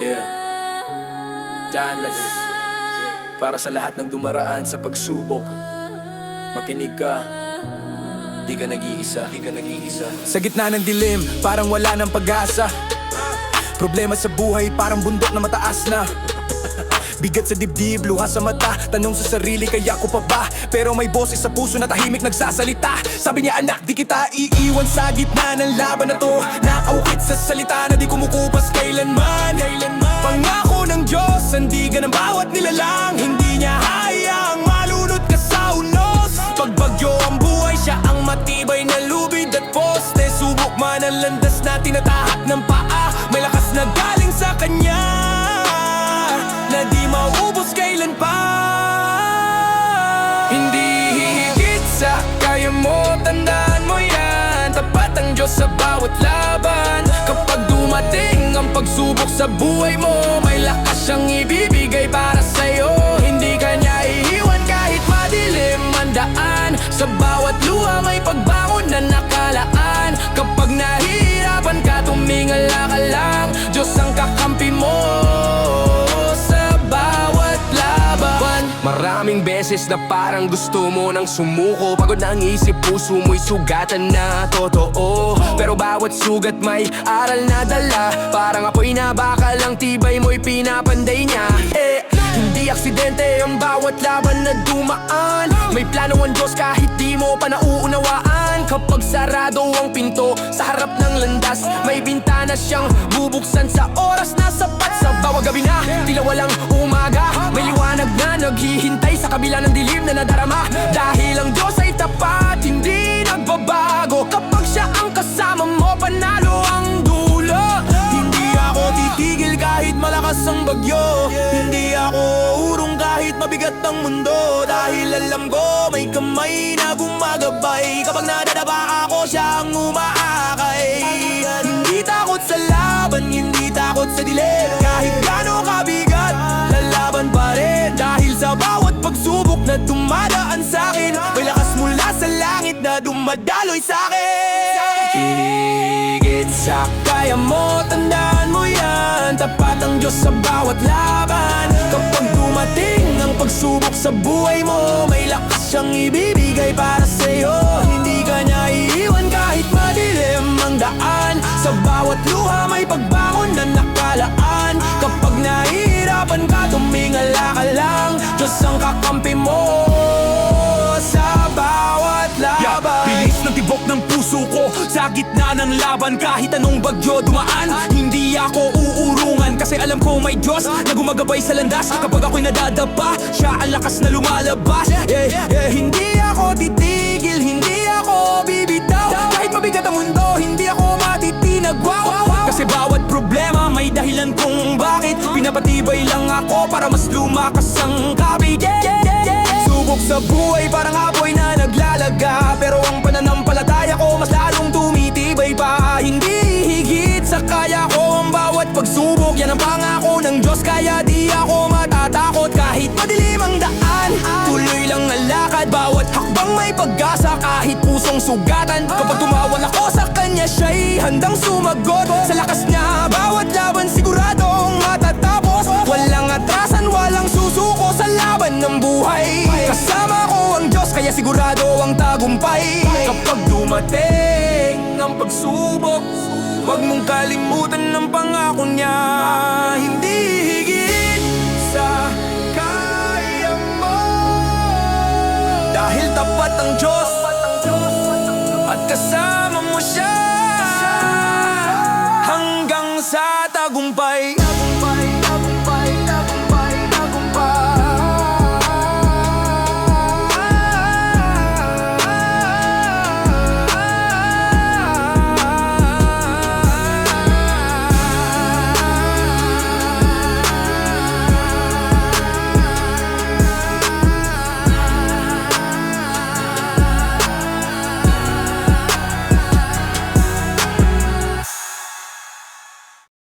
Yeah, Dalas. Para sa lahat ng dumaraan sa pagsubok, makinig ka, di ka nag-iisa, di ka nag-iisa. Sa gitna ng dilim, parang wala ng pag-asa. Problema sa buhay, parang bundok na mataas na. Bigat sa dibdib, luha sa mata. Tanong sa sarili, kaya ko pa ba? Pero may boses sa puso na tahimik nagsasalita. Sabi niya, anak, di kita iiwan sa gitna ng laban na to. Nakaukit sa salita na di kumukupas kailanman. Pangako ng Diyos, sandigan ng bawat nilalang. Hindi niya hayaang malunod ka sa unos. Pag bagyo ang buhay, siya ang matibay na lubid at poste. Subok man ang landas na tinatahak ng paa. May lakas na galing sa kanya na di maubos kailan pa. Hindi hihigit sa kaya mo, tandaan mo yan. Tapat ang Diyos sa bawat laban. Kapag dumating ang pagsubok sa buhay mo, may lakas siyang ibibigay para sa'yo. Hindi ka niya iiwan kahit madilim ang daan. Sa bawat luha may pagbangon na nakalaan. Kapag nahihirapan ka, tumingala ka lang. Diyos ang kakampi mo sa bawat laban. Maraming beses na parang gusto mo nang sumuko. Pagod na ang isip, puso mo'y sugatan na totoo. Pero bawat sugat may aral na dala. Parang apoy na bakal, ang tibay mo'y pinapanday niya. Hindi aksidente ang bawat laban na dumaan. May plano ang Diyos kahit di mo pa nauunawaan. Kapag sarado ang pinto sa harap ng landas, may bintana siyang bubuksan sa oras na sapat. Sa bawat gabi na tila walang umaga, may liwanag na naghihintay sa kabila ng dilim na nadarama. Dahil ang Diyos ay tapat, hindi nagbabago. Kapag siya ang kasama mo, panalo ang dulo. Hindi ako titigil kahit malakas ang bagyo. Hindi ako urong kahit mabigat ang mundo. Dahil alam ko may kamay na gumagabay. Kapag nadadaba ako, siya ang umaakay. Hindi takot sa laban, hindi takot sa dilim. Kahit gaano kabigat, lalaban pa rin. Dahil sa bawat pagsubok na dumadaan sa'kin, may lakas mula sa langit na dumadaloy sa'kin. Higit sa kaya mo, tandaan mo yan. Tapat ang Diyos sa bawat laban. Kapag dumating ang pagsubok sa buhay mo, may lakas siyang ibibigay para sa'yo. Hindi ka niya iiwan kahit madilim ang daan. Sa bawat luha may pagbangon na nakalaan. Kapag nahihirapan ka, tumingala ka lang. Diyos ang kakampi mo sa bawat laban. Bilis ng tibok ng puso ko sa gitna ng laban. Kahit anong bagyo dumaan, hindi ako uurungan. Kasi alam ko may Diyos na gumagabay sa landas. Kapag ako'y nadadapa, siya ang lakas na lumalabas. Hindi ako titigil, hindi ako bibitaw. Kahit mabigat ang mundo, hindi ako matitinag. Kasi bawat problema may dahilan kung bakit. Pinapatibay lang ako para mas lumakas ang kabig. Subok sa buhay parang apoy na naglalaga. Pero ang pananampalataya ko mas lalong tumitibay pa. Hindi higit sa kaya ko ang bawat pagsubok. Yan ang pangako ng Diyos, kaya di ako matatakot. Kahit madilim ang daan, tuloy lang ang lakad. Bawat hakbang may pag-asa kahit pusong sugatan. Kapag tumawag ako sa Kanya, siya'y handang sumagot. Sa lakas niya, bawat laban siguradong matatapos. Walang atrasan, walang susuko sa laban ng buhay. Kasama ko ang Diyos, kaya sigurado ang tagumpay. Kapag dumating ang pagsubok, huwag mong kalimutan ang pangako niya. Hindi higit sa kaya mo. Dahil tapat ang Diyos at kasama